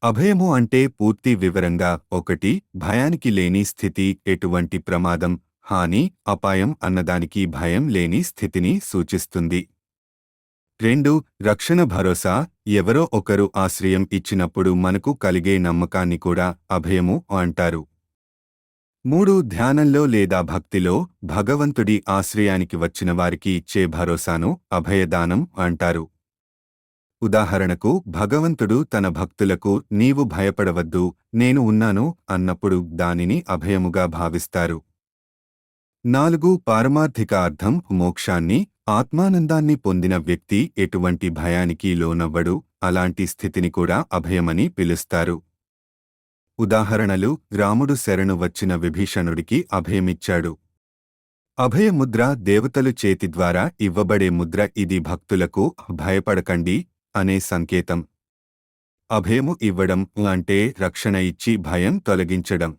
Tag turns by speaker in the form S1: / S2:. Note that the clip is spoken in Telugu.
S1: అభయము అంటే పూర్తి వివరంగా 1 భయానికి లేని స్థితి, ఎటువంటి ప్రమాదం, హాని, అపాయం అన్నదానికి భయం లేని స్థితిని సూచిస్తుంది. 2 రక్షణ భరోసా, ఎవరో ఒకరు ఆశ్రయం ఇచ్చినప్పుడు మనకు కలిగే నమ్మకాన్ని కూడా అభయము అంటారు. 3 ధ్యానంలో లేదా భక్తిలో భగవంతుడి ఆశ్రయానికి వచ్చిన వారికి ఇచ్చే భరోసాను అభయదానం అంటారు. ఉదాహరణకు భగవంతుడు తన భక్తులకు నీవు భయపడవద్దు, నేను ఉన్నాను అన్నప్పుడు దానిని అభయముగా భావిస్తారు. 4 పారమార్థిక అర్థం, మోక్షాన్ని, ఆత్మానందాన్ని పొందిన వ్యక్తి ఎటువంటి భయానికి లోనవ్వడు, అలాంటి స్థితిని కూడా అభయమని పిలుస్తారు. ఉదాహరణలు: రాముడు శరణు వచ్చిన విభీషణుడికి అభయమిచ్చాడు. అభయముద్ర దేవతలు చేతి ద్వారా ఇవ్వబడే ముద్ర. ఇది భక్తులకు భయపడకండి అనే సంకేతం. అభయము ఇవ్వడం అంటే రక్షణ ఇచ్చి భయం తొలగించడం.